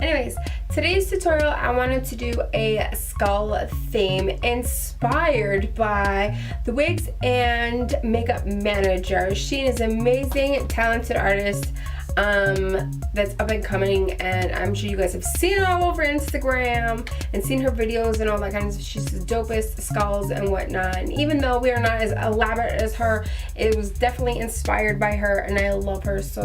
Anyways, today's tutorial I wanted to do a skull theme inspired by the wigs and makeup manager. She is an amazing, talented artist that's up and coming, and I'm sure you guys have seen her all over Instagram and seen her videos and all that kind of stuff. She's the dopest skulls and whatnot, and even though we are not as elaborate as her, it was definitely inspired by her, and I love her so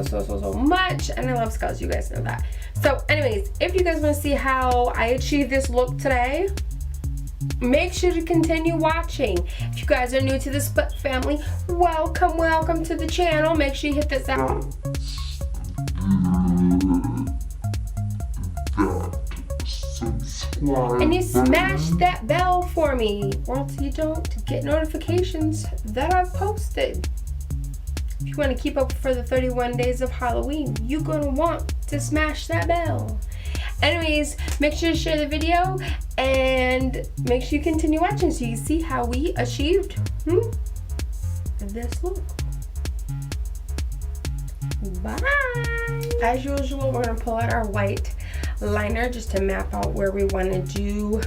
much, and I love skulls, you guys know that. So anyways, if you guys want to see how I achieved this look today, make sure to continue watching. If you guys are new to the Split family, welcome to the channel. Make sure you hit this out and you smash that bell for me, or else you don't get notifications that I've posted. If you want to keep up for the 31 days of Halloween, you're gonna want to smash that bell. Anyways, make sure to share the video and make sure you continue watching so you see how we achieved this look. Bye. As usual, we're gonna pull out our white liner just to map out where we want to do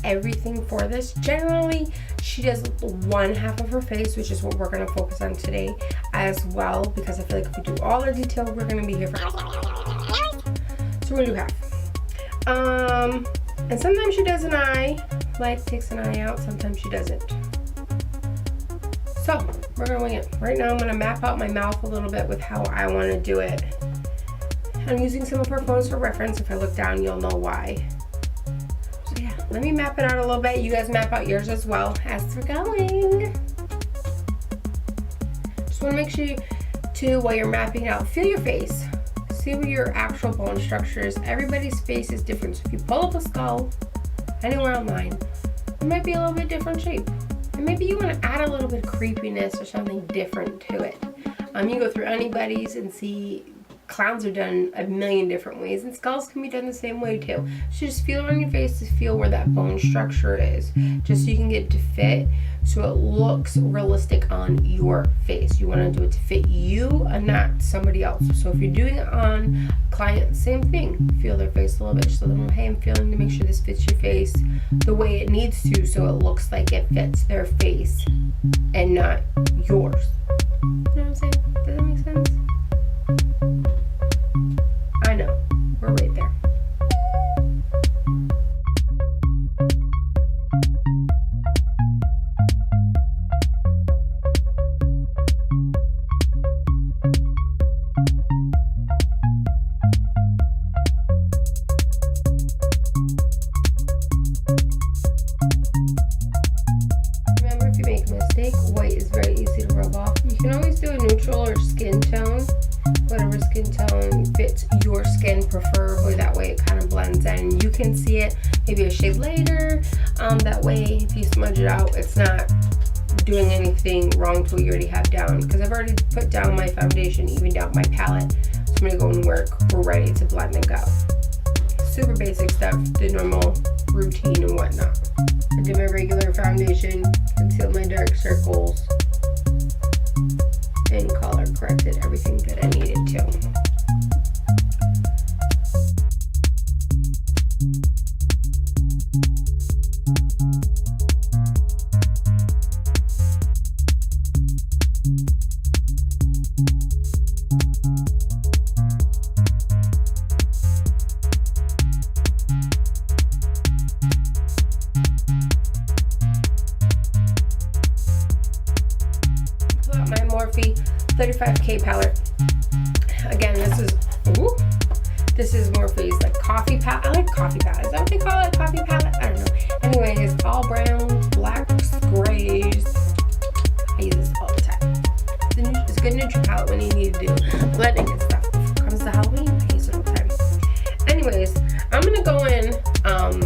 everything for this. Generally, she does one half of her face, which is what we're going to focus on today as well, because I feel like if we do all the detail, we're going to be here for so we're going to do half. And sometimes she does an eye, like takes an eye out, sometimes she doesn't. So we're going to wing it. Right now I'm going to map out my mouth a little bit with how I want to do it. I'm using some of her photos for reference. If I look down, you'll know why. So yeah, let me map it out a little bit. You guys map out yours as well as we're going. Just want to make sure too, while you're mapping out, feel your face. See where your actual bone structure is. Everybody's face is different. So if you pull up a skull anywhere online, it might be a little bit different shape. And maybe you want to add a little bit of creepiness or something different to it. You go through anybody's and see clowns are done a million different ways, and skulls can be done the same way too. So just feel on your face to feel where that bone structure is, just so you can get it to fit so it looks realistic on your face. You want to do it to fit you and not somebody else. So if you're doing it on a client, same thing. Feel their face a little bit. Just let them know, hey, I'm feeling to make sure this fits your face the way it needs to, so it looks like it fits their face and not yours. You know what I'm saying? Does that make sense? I know, we're right there. Remember, if you make a mistake, white is very easy to rub off. You can always do a neutral or skin tone, whatever skin tone fits your skin, preferably. That way it kind of blends in. You can see it maybe a shade later. That way, if you smudge it out, it's not doing anything wrong to what you already have down. Because I've already put down my foundation, evened out my palette. So I'm gonna go and work. We're ready to blend and go. Super basic stuff, the normal routine and whatnot. I did my regular foundation, concealed my dark circles, and color corrected everything that I needed to. Pull out my Morphe 35K palette. Again, this is Morphe's like coffee palette. I like coffee palette. Is that what they call it? Coffee palette? I don't know. Anyways, all browns, blacks, grays. I use this all the time. The good neutral palette when you need to do blending and stuff. When it comes to Halloween, I use it all the time. Anyways, I'm gonna go in, I'm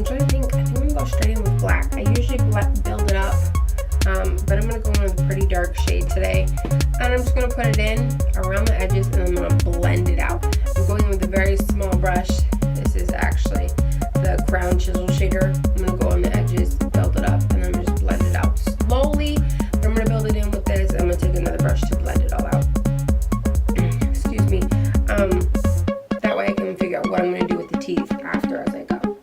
trying to think, I think I'm gonna go straight in with black. I usually build it up, but I'm gonna go in with a pretty dark shade today. And I'm just gonna put it in around the edges and I'm gonna blend it out. I'm going in with a very small brush. This is actually the Crown Chisel Shader. I'm gonna go on the edges, build it up, and then just blend it out slowly. But I'm gonna build it in with this. I'm gonna take another brush to blend it all out. Excuse me. That way I can figure out what I'm gonna do with the teeth after as I go.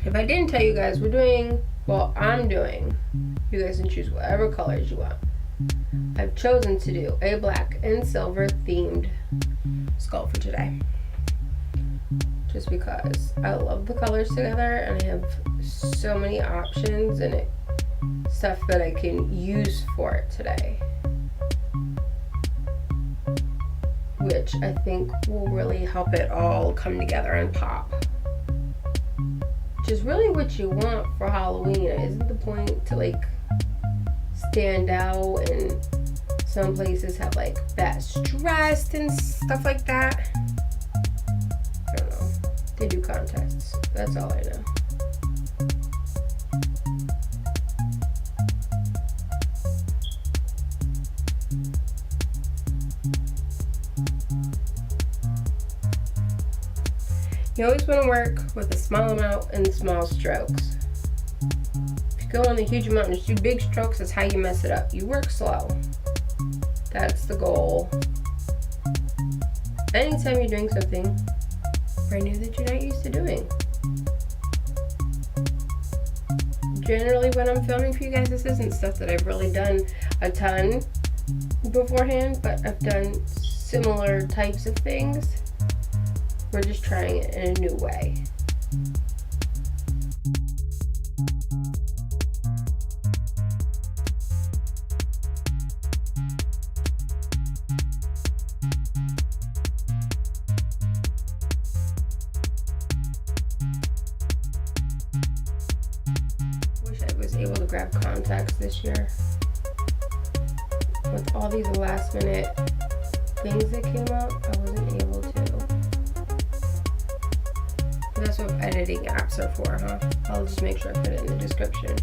If I didn't tell you guys, we're doing, well, I'm doing, you guys can choose whatever colors you want. I've chosen to do a black and silver themed skull for today. Just because I love the colors together and I have so many options and stuff that I can use for it today. Which I think will really help it all come together and pop. Which is really what you want for Halloween. It isn't the point to like stand out, and some places have like best dressed and stuff like that. I don't know. They do contests. That's all I know. You always want to work with a small amount and small strokes. If you go on the huge amount and just do big strokes, that's how you mess it up. You work slow. That's the goal. Anytime you're doing something brand new that you're not used to doing. Generally when I'm filming for you guys, this isn't stuff that I've really done a ton beforehand, but I've done similar types of things. We're just trying it in a new way. Wish I was able to grab contacts this year. With all these last minute things that came up, I wasn't able to. That's what editing apps are for, huh? I'll just make sure I put it in the description.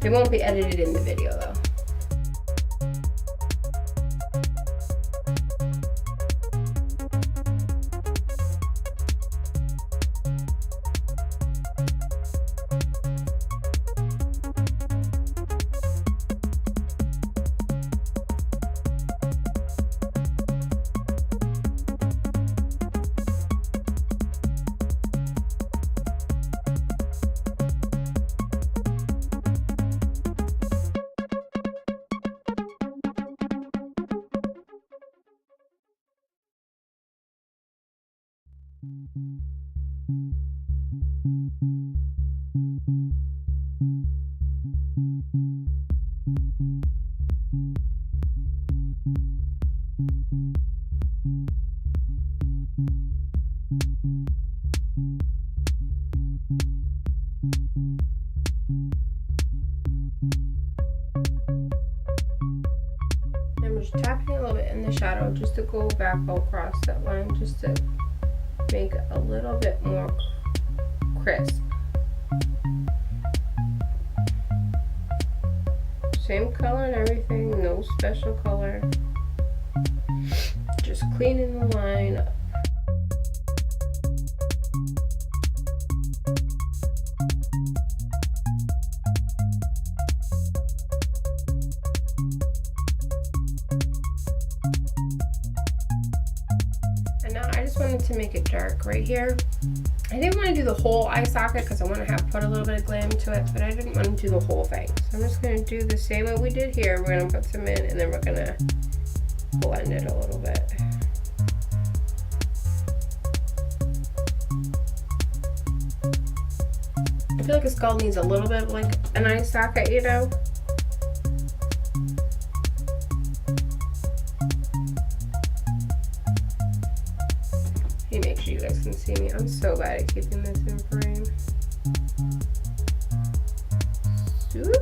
They won't be edited in the video though. I'm just tapping a little bit in the shadow just to go back across that line, just to make it a little bit more crisp. Same color and everything, no special color. Just cleaning the line up. And now I just wanted to make it dark right here. I didn't want to do the whole eye socket because I want to put a little bit of glam to it, but I didn't want to do the whole thing. So I'm just going to do the same way we did here. We're going to put some in and then we're going to blend it a little bit. I feel like a skull needs a little bit of like an eye socket, you know? can see me. I'm so bad at keeping this in frame. Swoop.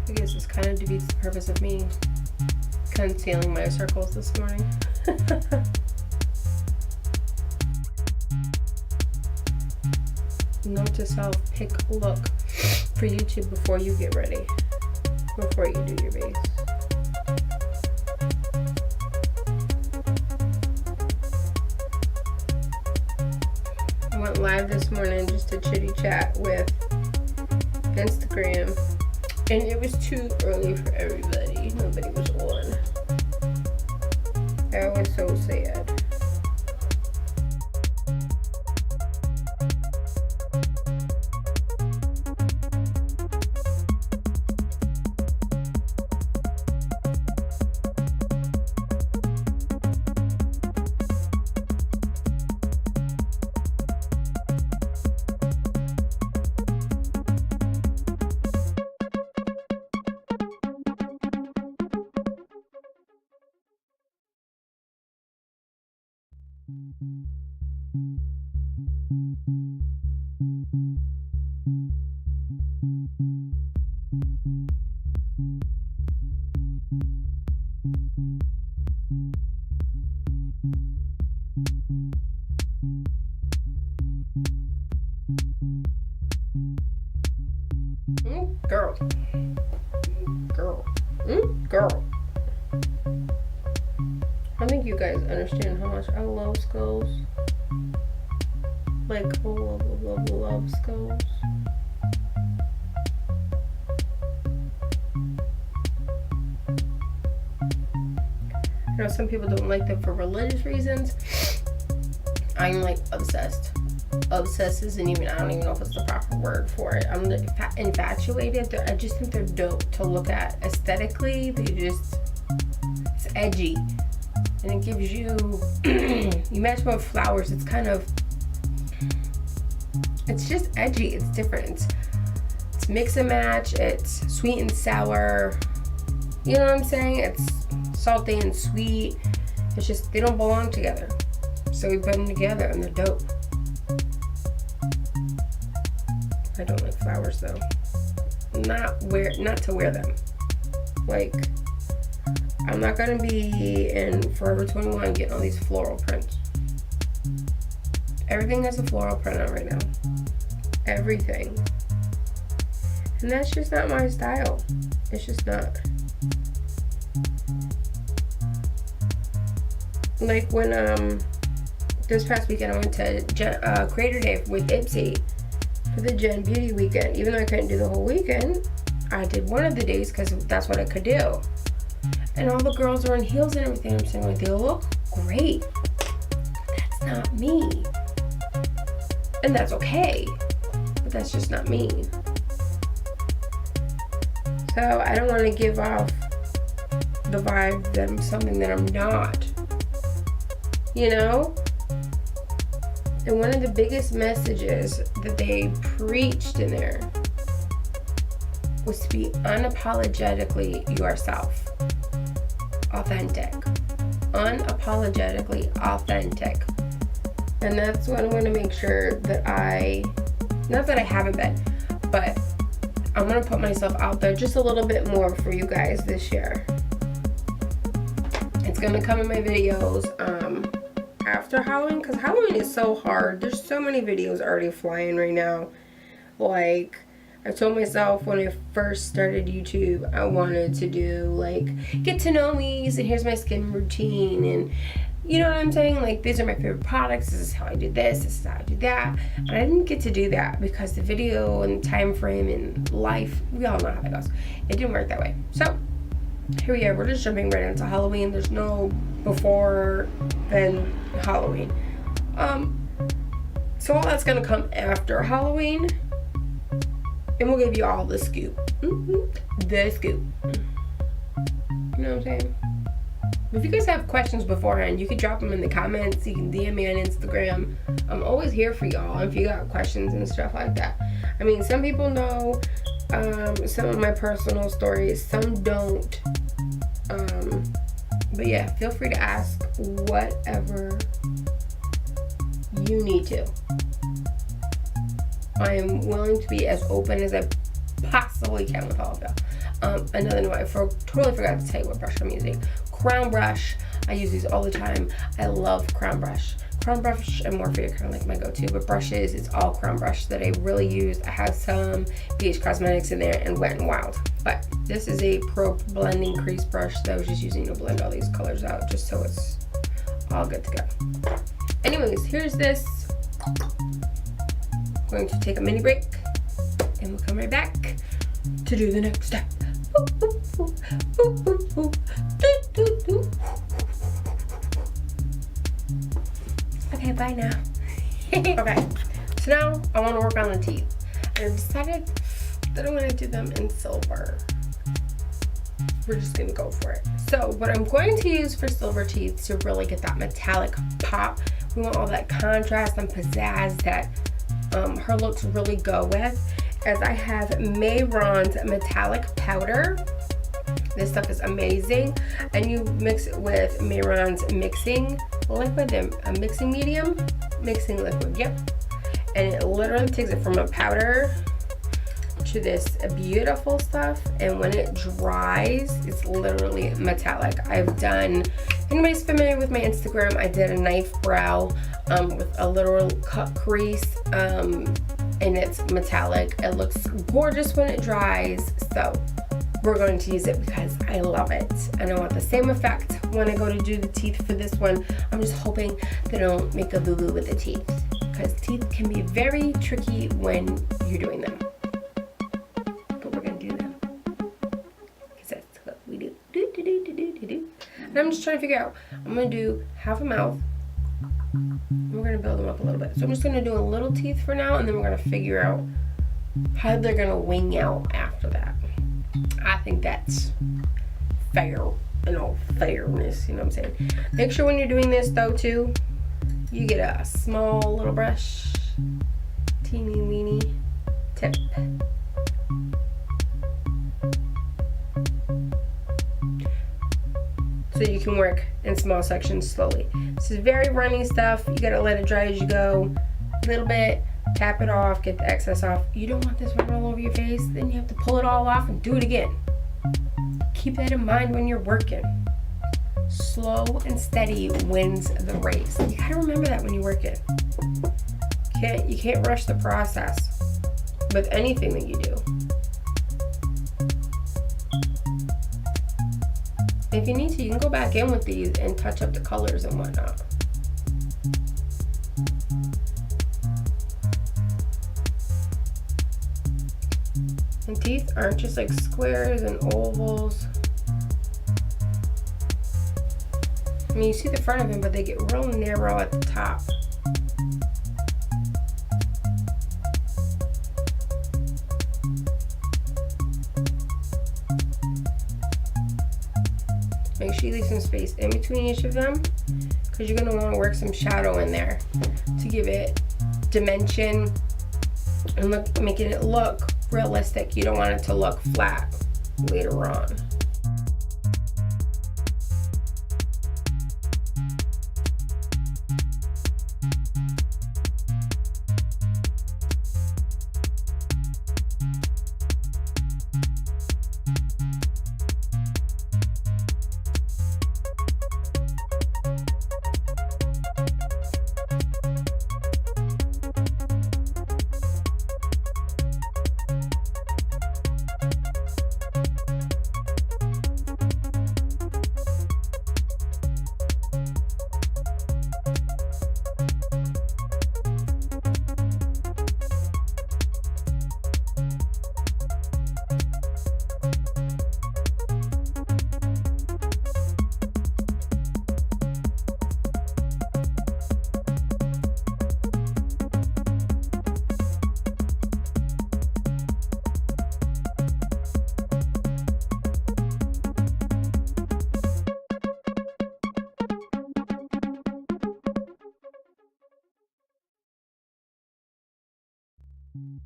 I guess this kind of defeats the purpose of me concealing my circles this morning. Note to self, pick a look for YouTube before you get ready, before you do your base. I went live this morning just to chitty chat with Instagram, and it was too early for everybody. Nobody was on. I was so sad. Girl. I think you guys understand how much I love skulls. Like, love skulls. I know some people don't like them for religious reasons. I'm like obsessed. Obsessed isn't even, I don't even know if it's the proper word for it. I'm infatuated. I just think they're dope to look at aesthetically. It's edgy. And it gives you, you match them with flowers. It's kind of, it's just edgy. It's different. It's mix and match. It's sweet and sour. You know what I'm saying? It's salty and sweet. It's just, they don't belong together. So we put them together and they're dope. I don't like flowers though. Not to wear them. Like, I'm not gonna be in Forever 21 getting all these floral prints. Everything has a floral print on right now. Everything. And that's just not my style. It's just not. Like when this past weekend I went to Creator Day with Ipsy for the Gen Beauty weekend. Even though I couldn't do the whole weekend, I did one of the days because that's what I could do. And all the girls are in heels and everything. I'm saying, like, they look great. That's not me. And that's okay. But that's just not me. So I don't want to give off the vibe that I'm something that I'm not. You know? And one of the biggest messages that they preached in there was to be unapologetically yourself. Authentic. Unapologetically authentic. And that's what I'm going to make sure that not that I haven't been, but I'm going to put myself out there just a little bit more for you guys this year. It's going to come in my videos after Halloween, because Halloween is so hard. There's so many videos already flying right now. Like, I told myself when I first started YouTube, I wanted to do like get to know me's and here's my skin routine, and you know what I'm saying? Like, these are my favorite products. This is how I do this. This is how I do that. And I didn't get to do that because the video and time frame and life, we all know how that goes. It didn't work that way. So here we are. We're just jumping right into Halloween. There's no before then Halloween. So all that's gonna come after Halloween, and we'll give you all the scoop. The scoop. You know what I'm saying? If you guys have questions beforehand, you can drop them in the comments. You can DM me on Instagram. I'm always here for y'all if you got questions and stuff like that. I mean, some people know some of my personal stories, some don't. But yeah, feel free to ask whatever you need to. I am willing to be as open as I possibly can with all of y'all. Another note, I totally forgot to tell you what brush I'm using. Crown brush. I use these all the time. I love Crown brush. Crown brush and Morphe are kind of like my go-to, but brushes, it's all Crown brush that I really use. I have some BH Cosmetics in there and Wet n Wild, but this is a Pro blending crease brush that I was just using to blend all these colors out, just so it's all good to go. Anyways, here's this. I'm going to take a mini break and we'll come right back to do the next step. Okay, bye now. Okay, so now I want to work on the teeth. I decided that I'm going to do them in silver. We're just going to go for it. So what I'm going to use for silver teeth to really get that metallic pop, we want all that contrast and pizzazz that her looks really go with, as I have Mehron's metallic powder. This stuff is amazing, and you mix it with Mehron's mixing liquid, a mixing medium, mixing liquid, yep. And it literally takes it from a powder to this beautiful stuff, and when it dries, it's literally metallic. Anybody's familiar with my Instagram, I did a knife brow with a literal cut crease, and it's metallic. It looks gorgeous when it dries, so we're going to use it because I love it, and I want the same effect when I go to do the teeth for this one. I'm just hoping they don't make a boo-boo with the teeth, because teeth can be very tricky when you're doing them. But we're going to do them because that's what we do. And I'm just trying to figure out, I'm going to do half a mouth. We're going to build them up a little bit. So I'm just going to do a little teeth for now, and then we're going to figure out how they're going to wing out after that. I think that's fair, in all fairness, you know what I'm saying? Make sure when you're doing this though too, you get a small little brush, teeny weeny tip. So you can work in small sections slowly. This is very runny stuff. You gotta let it dry as you go. A little bit. Tap it off, get the excess off. You don't want this running all over your face, then you have to pull it all off and do it again. Keep that in mind when you're working. Slow and steady wins the race. You gotta remember that when you're working. You can't rush the process with anything that you do. If you need to, you can go back in with these and touch up the colors and whatnot. And teeth aren't just like squares and ovals. I mean, you see the front of them, but they get real narrow at the top. Make sure you leave some space in between each of them, because you're going to want to work some shadow in there to give it dimension and making it look realistic. You don't want it to look flat later on.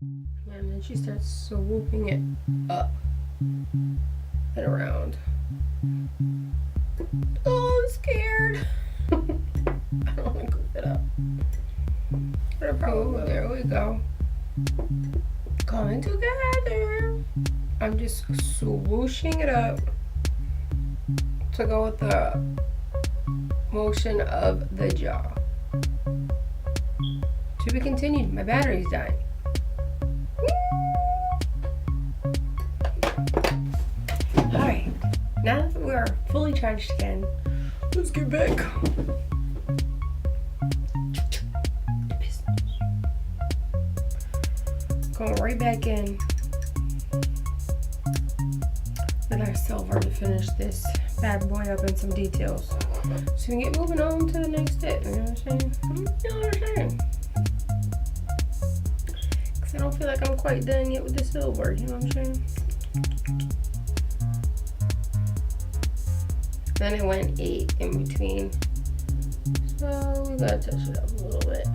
And then she starts swooping it up and around. Oh, I'm scared. I don't want to goof it up. But I probably will. There we go. Coming together. I'm just swooshing it up to go with the motion of the jaw. To be continued. My battery's dying. Alright, now that we are fully charged again, let's get back. Going right back in with our silver to finish this bad boy up in some details. So we can get moving on to the next step. You know what I'm saying? You know what I'm saying? Because I don't feel like I'm quite done yet with the silver. You know what I'm saying? Then it went 8 in between. So we gotta touch it up a little bit.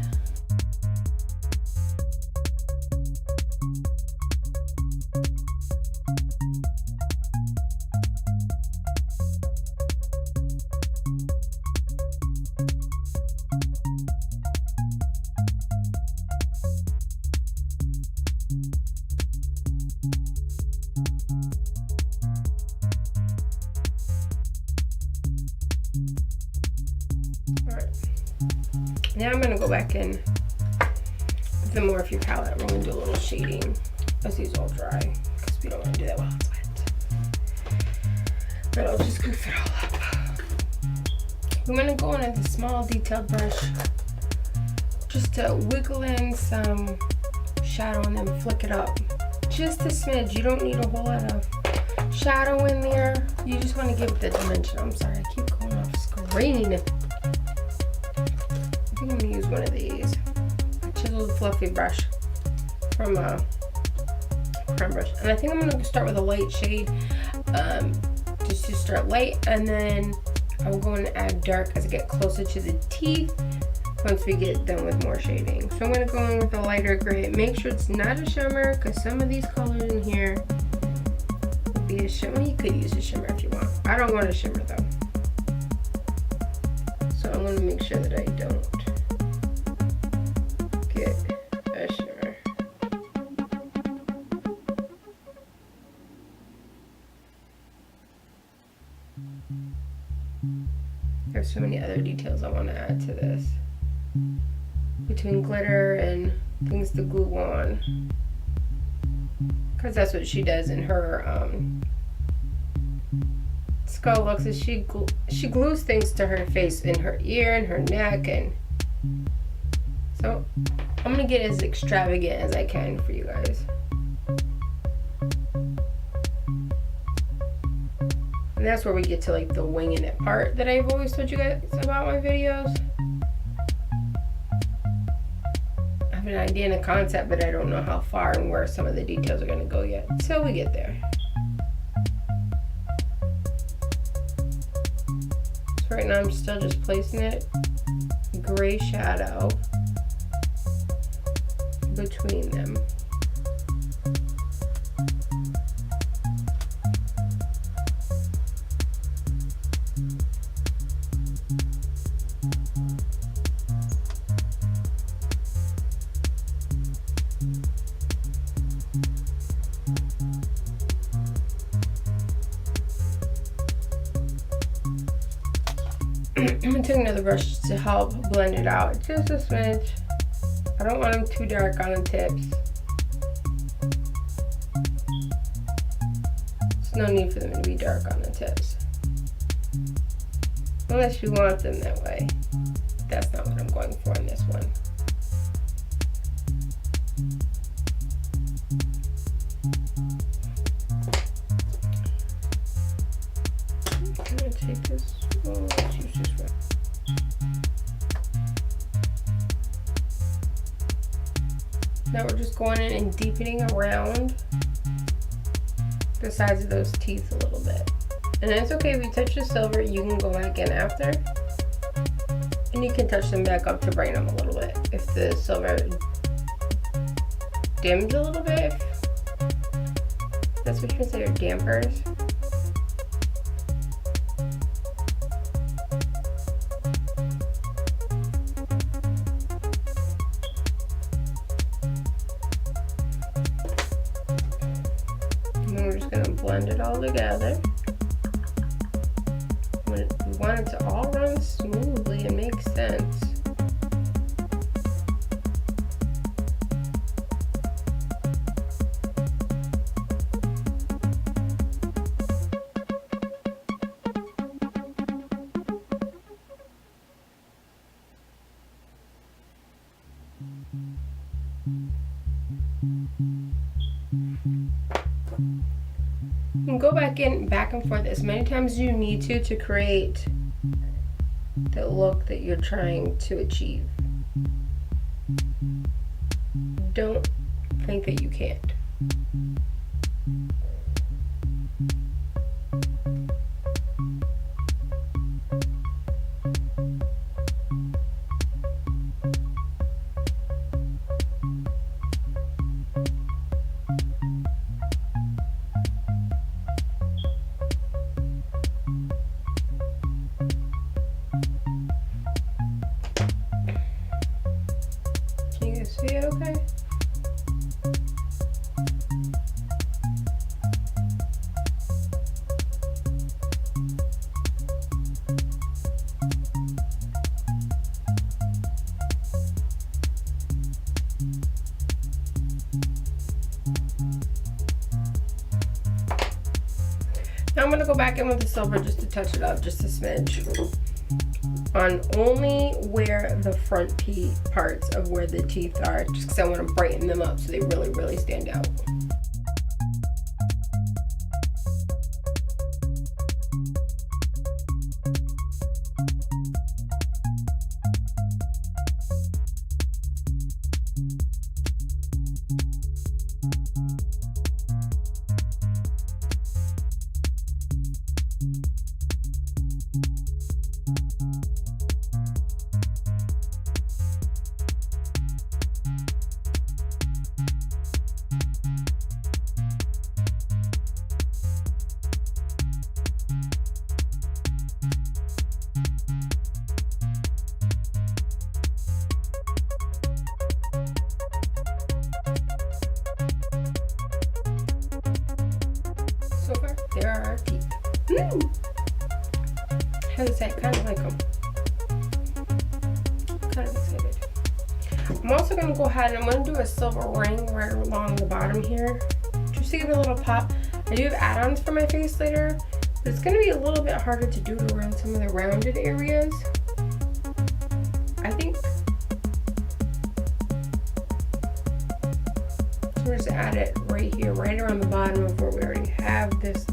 Now I'm gonna go back in with the Morphe palette. We're gonna do a little shading as these all dry because we don't want to do that while it's wet. But I'll just goof it all up. I'm gonna go in with a small detailed brush just to wiggle in some shadow and then flick it up. Just a smidge. You don't need a whole lot of shadow in there. You just want to give it the dimension. I'm sorry, I keep going off screen. I'm going to use one of these. A chiseled fluffy brush from Creme Brush. And I think I'm going to start with a light shade. Just to start light. And then I'm going to add dark as I get closer to the teeth once we get done with more shading. So I'm going to go in with a lighter gray. Make sure it's not a shimmer because some of these colors in here would be a shimmer. You could use a shimmer if you want. I don't want a shimmer though. So I'm going to make sure that I don't get a shimmer. There's so many other details I want to add to this. Between glitter and things to glue on. Because that's what she does in her skull looks. Is she glues things to her face in her ear and her neck, and so I'm gonna get as extravagant as I can for you guys. And that's where we get to like the winging it part that I've always told you guys about my videos. I have an idea and a concept, but I don't know how far and where some of the details are gonna go yet. So we get there. So right now I'm still just placing it gray shadow between them. I'm gonna take another brush to help blend it out just a smidge. I don't want them too dark on the tips. There's no need for them to be dark on the tips. Unless you want them that way. That's not what I'm going for in this one. I'm gonna take this. Oh, let's use this one. Now we're just going in and deepening around the sides of those teeth a little bit. And it's okay if you touch the silver, you can go back in after. And you can touch them back up to brighten them a little bit if the silver dims a little bit, if that's what you consider dampers. And then we're just gonna blend it all together. We want it to all run smoothly and make sense. And go back and forth as many times as you need to create the look that you're trying to achieve. Don't think that you can't. See it okay? Now I'm going to go back in with the silver just to touch it up just a smidge. On only where the front parts of where the teeth are, just because I want to brighten them up so they really, really stand out. So far, there are our teeth. How does that? Kind of like them. Kind of excited. I'm also going to go ahead and I'm going to do a silver ring right along the bottom here, just to give it a little pop. I do have add-ons for my face later, but it's going to be a little bit harder to do around some of the rounded areas, I think. So we're just add it right here, right around the bottom of where we already have this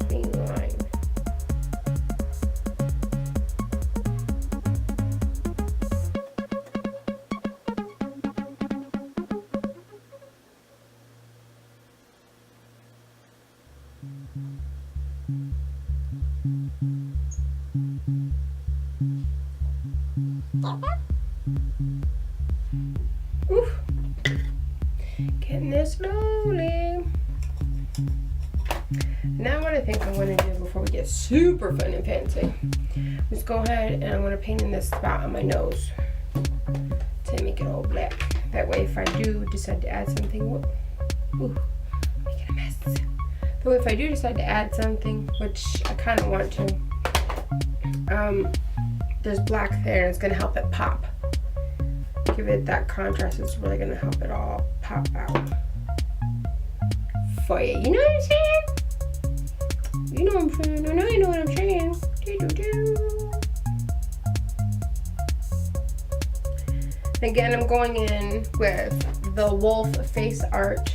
clean line. Oof. Getting this slowly. Now what I think I'm going to do before we get super fun and fancy, let's go ahead and I'm going to paint in this spot on my nose to make it all black. That way if I do decide to add something, ooh, making a mess. That way if I do decide to add something, which I kind of want to, there's black there and it's going to help it pop. Give it that contrast. It's really going to help it all pop out for you. You know what I'm saying? You know what I'm saying. I know you know what I'm saying. Again, I'm going in with the Wolfeface Art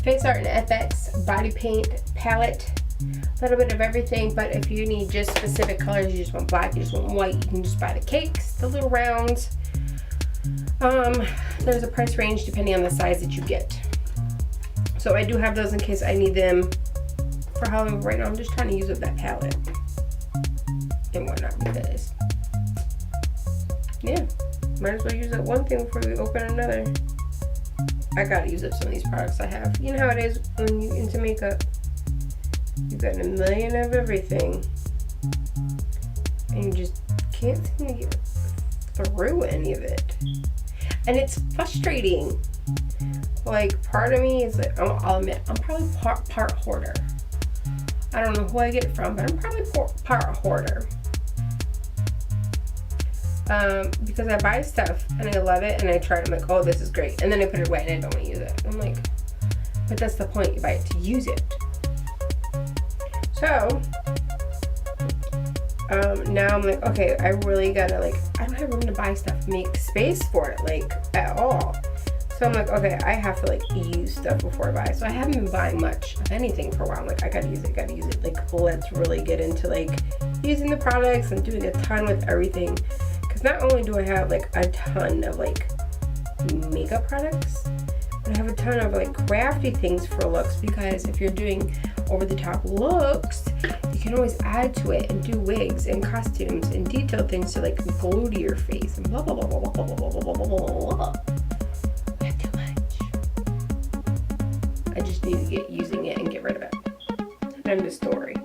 and FX Body Paint palette. A little bit of everything, but if you need just specific colors, you just want black, you just want white, you can just buy the cakes, the little rounds. There's a price range depending on the size that you get. So I do have those in case I need them for Halloween. Right now I'm just trying to use up that palette and whatnot because, yeah, might as well use that one thing before we open another. I gotta use up some of these products I have. You know how it is when you're into makeup. You've got a million of everything. And you just can't seem to get through any of it. And it's frustrating. Like, part of me is like, I'll admit, I'm probably part hoarder. I don't know who I get it from, but I'm probably part hoarder. Because I buy stuff and I love it and I try it, I'm like, oh, this is great. And then I put it away and I don't want to use it. I'm like, but that's the point, you buy it to use it. So, now I'm like, okay, I really gotta, like, I don't have room to buy stuff, make space for it, like, at all. So I'm like, okay, I have to, like, use stuff before I buy. So I haven't been buying much of anything for a while. I'm like, I gotta use it. Like, let's really get into, like, using the products and doing a ton with everything. Because not only do I have, like, a ton of, like, makeup products, but I have a ton of, like, crafty things for looks. Because if you're doing over-the-top looks, you can always add to it and do wigs and costumes and detail things to, like, glue to your face and blah, blah, blah, blah, blah, blah, blah, blah, blah, blah, blah. I have too much. I just need to get using it and get rid of it. End of story.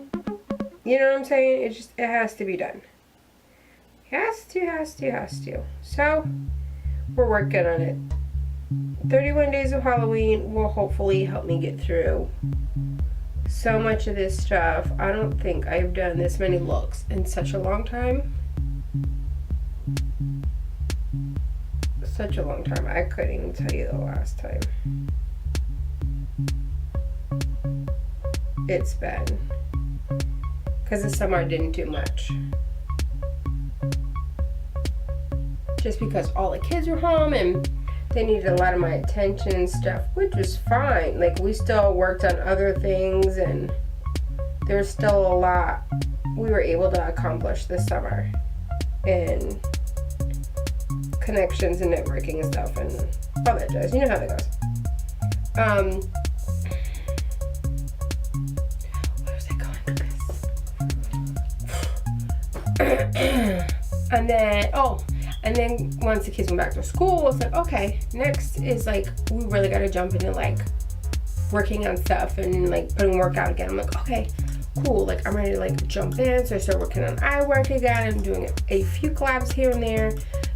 You know what I'm saying? It has to be done. Has to. So, we're working on it. 31 days of Halloween will hopefully help me get through so much of this stuff. I don't think I've done this many looks in such a long time. Such a long time. I couldn't even tell you the last time. It's been. Because the summer I didn't do much. Just because all the kids were home and they needed a lot of my attention and stuff, which was fine. Like, we still worked on other things and there was still a lot we were able to accomplish this summer. And connections and networking and stuff and all that jazz. You know how that goes. Where was I going with this? And then once the kids went back to school, it's like, okay, next is like, we really got to jump into like working on stuff and like putting work out again. I'm like, okay, cool. Like, I'm ready to like jump in. So I start working on eye work again. I'm doing a few collabs here and there.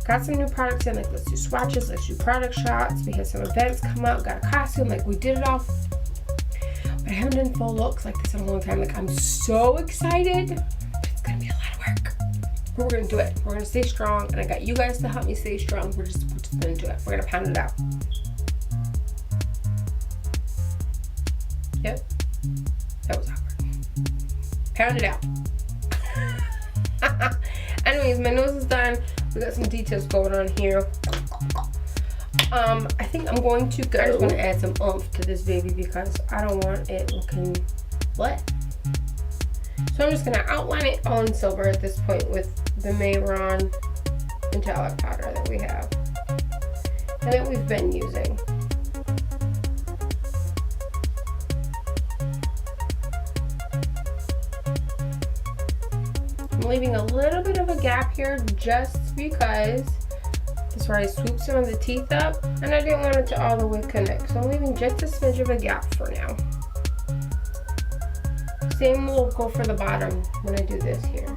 Got some new products in, like, let's do swatches, let's do product shots. We had some events come up, got a costume, like, we did it all. But I haven't done full looks like this in a long time. Like, I'm so excited. It's gonna be a lot of work. But we're gonna do it. We're gonna stay strong, and I got you guys to help me stay strong. We're just gonna do it. We're gonna pound it out. Yep. That was awkward. Pound it out. Anyways, my nose is done. We got some details going on here. I think I'm going to go. I just want to add some oomph to this baby because I don't want it looking flat. So I'm just going to outline it all in silver at this point with the Mehron metallic powder that we have and that we've been using. I'm leaving a little bit of a gap here just because this is where I swooped some of the teeth up and I didn't want it to all the way connect. So I'm leaving just a smidge of a gap for now. Same will go for the bottom when I do this here.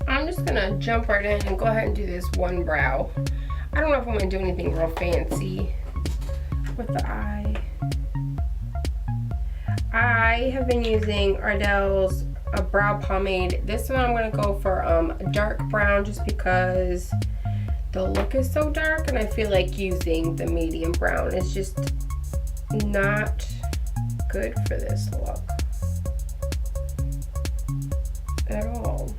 I'm just gonna jump right in and go ahead and do this one brow. I don't know if I'm gonna do anything real fancy with the eye. I have been using Ardell's brow pomade. This one I'm gonna go for a dark brown just because the look is so dark, and I feel like using the medium brown is just not good for this look at all.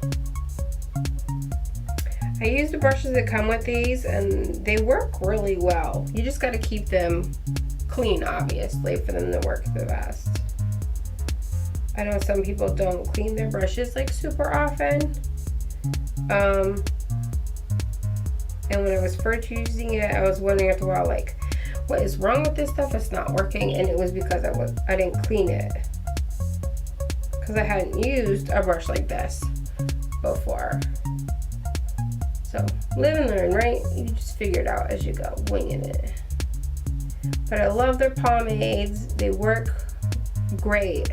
I use the brushes that come with these, and they work really well. You just got to keep them clean, obviously, for them to work the best. I know some people don't clean their brushes like super often. And when I was first using it, I was wondering after a while, like, what is wrong with this stuff? It's not working. And it was because I didn't clean it, because I hadn't used a brush like this before. So live and learn, right? You just figure it out as you go, winging it. But I love their pomades. They work great.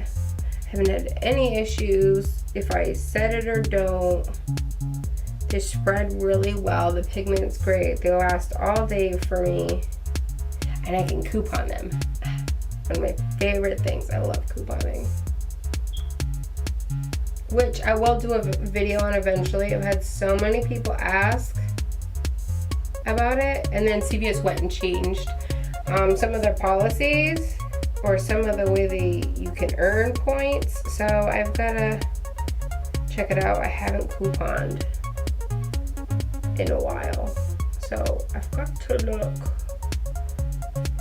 Haven't had any issues if I set it or don't. They spread really well. The pigment's great. They last all day for me, and I can coupon them. One of my favorite things. I love couponing, which I will do a video on eventually. I've had so many people ask about it, and then CVS went and changed some of their policies, or some of the way you can earn points. So I've got to check it out. I haven't couponed in a while, so I've got to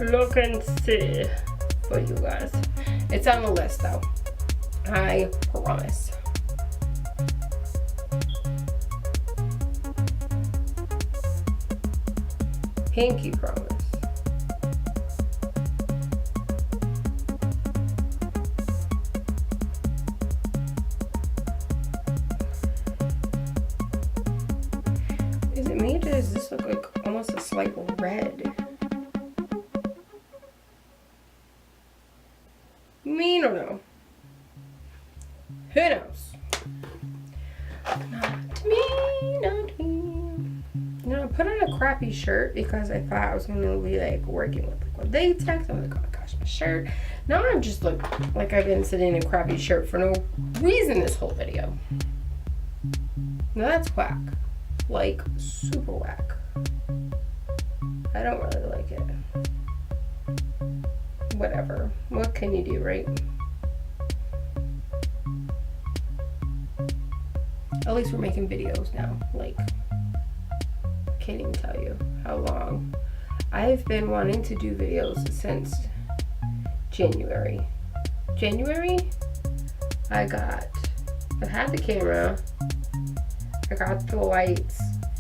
look and see for you guys. It's on the list though, I promise. Pinky promise. Is it me, or does this look like almost a slight red? Me, don't know. Who knows? Not me, not me. You know, I put on a crappy shirt because I thought I was going to be like working with latex. I was like, oh my gosh, my shirt. Now I just look like I've been sitting in a crappy shirt for no reason this whole video. Now that's whack. Like, super whack. I don't really like it. Whatever. What can you do, right? At least we're making videos now. Like, can't even tell you how long. I've been wanting to do videos since January. I had the camera. I got the lights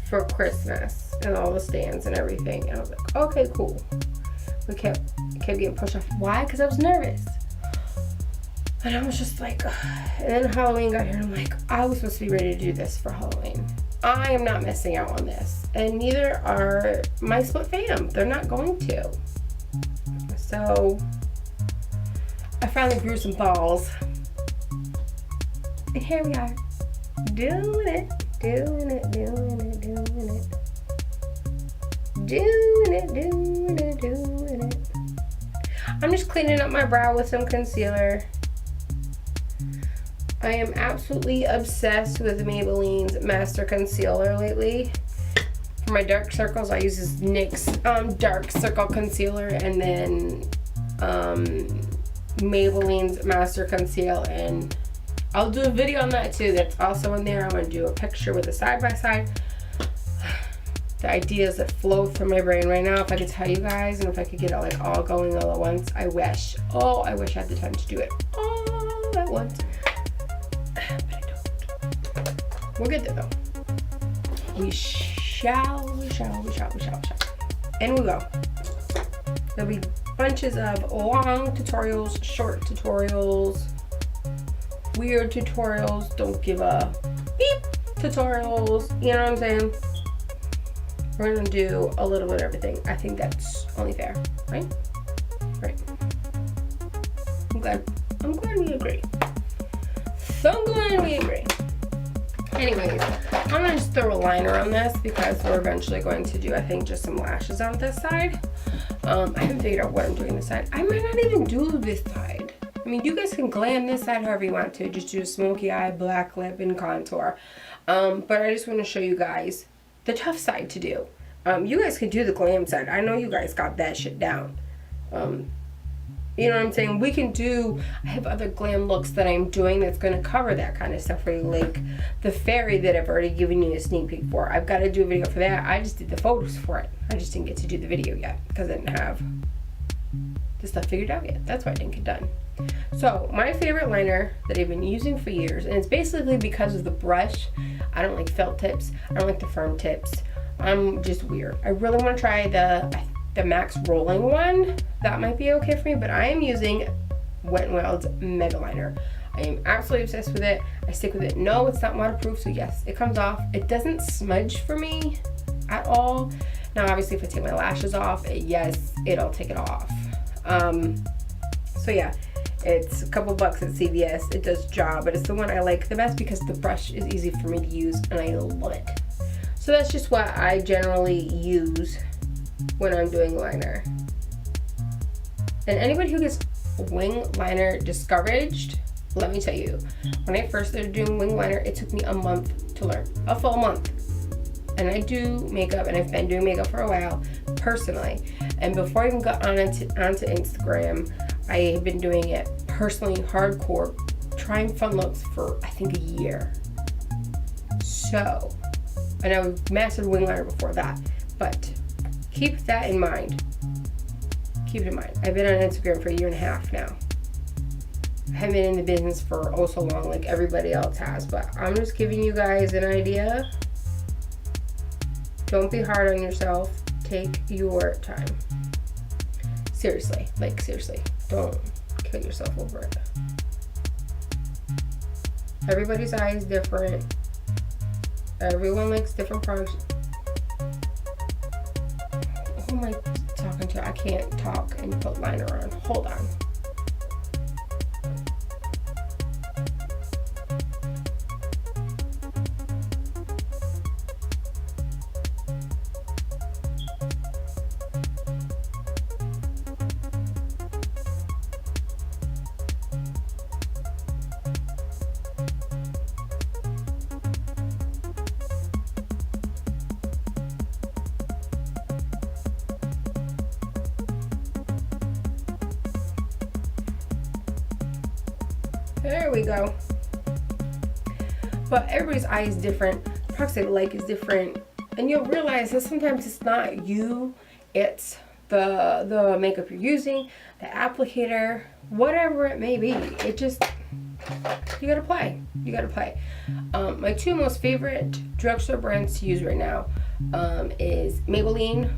for Christmas and all the stands and everything. And I was like, okay, cool. We kept getting pushed off. Why? Because I was nervous. And I was just like, ugh. And then Halloween got here, and I'm like, I was supposed to be ready to do this for Halloween. I am not missing out on this. And neither are my split fam. They're not going to. So I finally grew some balls. And here we are. Doing it. I'm just cleaning up my brow with some concealer. I am absolutely obsessed with Maybelline's Master Concealer lately. For my dark circles, I use this NYX Dark Circle Concealer, and then Maybelline's Master Conceal, and I'll do a video on that too. That's also in there. I'm going to do a picture with a side-by-side. The ideas that flow through my brain right now, if I could tell you guys, and if I could get it like all going all at once, I wish. Oh, I wish I had the time to do it all at once. But I don't. We'll get there though. We shall. And we will. There'll be bunches of long tutorials, short tutorials, weird tutorials, don't give a beep tutorials, you know what I'm saying? We're gonna do a little bit of everything. I think that's only fair, right? Right. I'm glad we agree. So glad we agree. Anyways, I'm gonna just throw a liner on this because we're eventually going to do, I think, just some lashes on this side. I haven't figured out what I'm doing this side. I might not even do this side. I mean, you guys can glam this side however you want to. Just do a smoky eye, black lip, and contour. But I just want to show you guys the tough side to do. You guys can do the glam side. I know you guys got that shit down. You know what I'm saying? We can do, I have other glam looks that I'm doing that's going to cover that kind of stuff for you, like the fairy that I've already given you a sneak peek for. I've got to do a video for that. I just did the photos for it. I just didn't get to do the video yet because I didn't have the stuff figured out yet. That's why I didn't get done. So my favorite liner that I've been using for years, and it's basically because of the brush. I don't like felt tips. I don't like the firm tips. I'm just weird. I really want to try the Max rolling one. That might be okay for me, but I am using Wet n Wild's Mega Liner. I am absolutely obsessed with it. I stick with it. No, it's not waterproof, so yes, it comes off. It doesn't smudge for me at all. Now, obviously, if I take my lashes off, yes, it'll take it off. So yeah, it's a couple bucks at CVS. It does job, but it's the one I like the best because the brush is easy for me to use, and I love it. So that's just what I generally use when I'm doing liner. And anybody who gets wing liner discouraged, let me tell you, when I first started doing wing liner, it took me a month to learn, a full month. And I do makeup, and I've been doing makeup for a while, personally. And before I even got onto Instagram, I had been doing it personally, hardcore, trying fun looks for, I think, a year. So, and I was mastered wing liner before that, but keep that in mind. Keep it in mind. I've been on Instagram for a year and a half now. I haven't been in the business for oh so long like everybody else has, but I'm just giving you guys an idea. Don't be hard on yourself. Take your time. Seriously, like seriously, don't kill yourself over it. Everybody's eye is different. Everyone likes different products. Who am I talking to? I can't talk and put liner on. Hold on. There we go. But everybody's eye is different. The products they like is different. And you'll realize that sometimes it's not you, it's the makeup you're using, the applicator, whatever it may be. It just, you gotta play. You gotta play. My two most favorite drugstore brands to use right now is Maybelline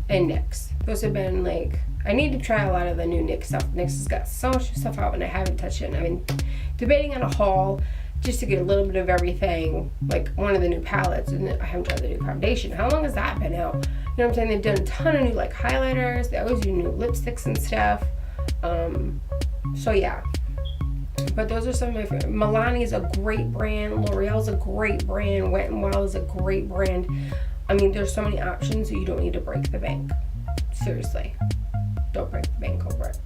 and NYX. Those have been like, I need to try a lot of the new NYX stuff. NYX has got so much stuff out and I haven't touched it. And I've been debating on a haul just to get a little bit of everything, like one of the new palettes, and I haven't tried the new foundation. How long has that been out? You know what I'm saying? They've done a ton of new like highlighters. They always do new lipsticks and stuff. So yeah. But those are some of my favorite. Milani is a great brand. L'Oreal's a great brand. Wet n Wild is a great brand. I mean, there's so many options, so you don't need to break the bank. Seriously. Don't break the bank over it.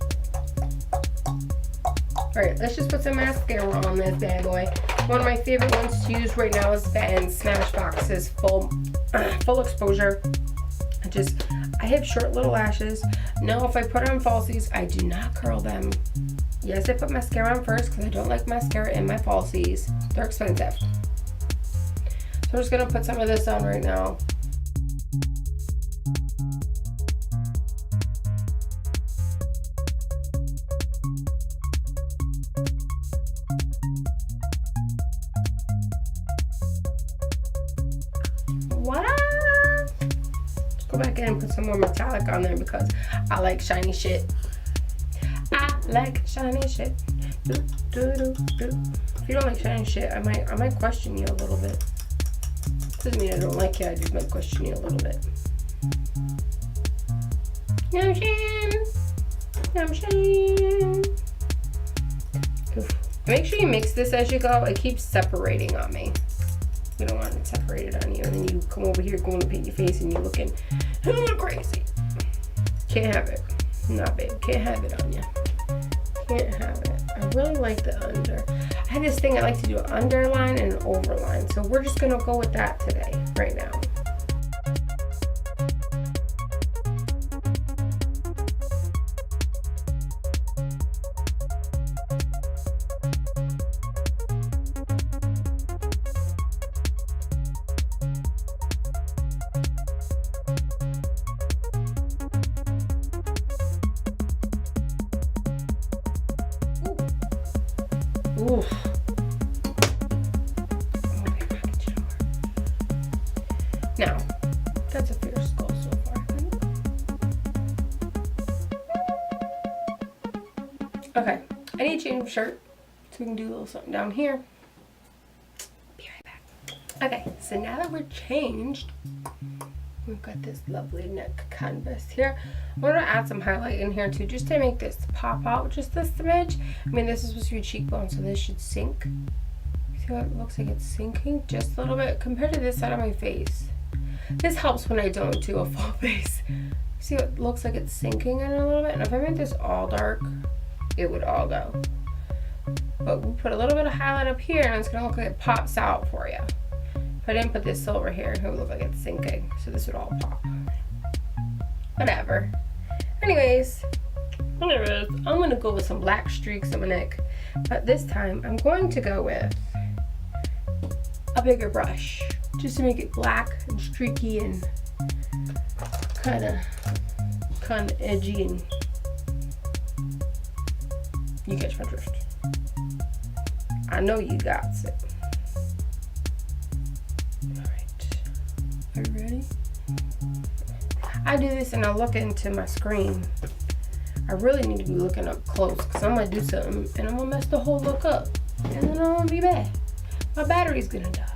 Alright, let's just put some mascara on this bad boy. One of my favorite ones to use right now is Ben Smashbox's full exposure. I have short little lashes. No, if I put on falsies, I do not curl them. Yes, I put mascara on first because I don't like mascara in my falsies. They're expensive. So I'm just going to put some of this on right now. Go back in and put some more metallic on there because I like shiny shit. I like shiny shit. If you don't like shiny shit, I might question you a little bit. Doesn't mean I don't like you, I just might question you a little bit. No shame. No shame. Make sure you mix this as you go. It keeps separating on me. You don't want it separated on you, and then you come over here going to paint your face and you're looking crazy. Can't have it. Nah, babe. Can't have it on you. Can't have it. I really like the under. I have this thing I like to do an underline and an overline, so we're just gonna go with that today, right now. Ooh. Now, that's a fierce skull so far. Okay, I need to change my shirt so we can do a little something down here. Be right back. Okay, so now that we're changed, we've got this lovely neck canvas here. I'm going to add some highlight in here too, just to make this pop out just this smidge. I mean, this is supposed to be your cheekbone, so this should sink. See how it looks like it's sinking just a little bit compared to this side of my face. This helps when I don't do a full face. See how it looks like it's sinking in a little bit? And if I made this all dark, it would all go. But we'll put a little bit of highlight up here, and it's going to look like it pops out for you. If I didn't put this silver here, it would look like it's sinking. So this would all pop. Whatever. Anyways, I'm going to go with some black streaks on my neck. But this time, I'm going to go with a bigger brush, just to make it black and streaky and kind of edgy, and you catch my drift. I know you got it. Alright, are you ready? I do this and I look into my screen. I really need to be looking up close because I'm going to do something and I'm going to mess the whole look up. And then I'm going to be bad. My battery's going to die.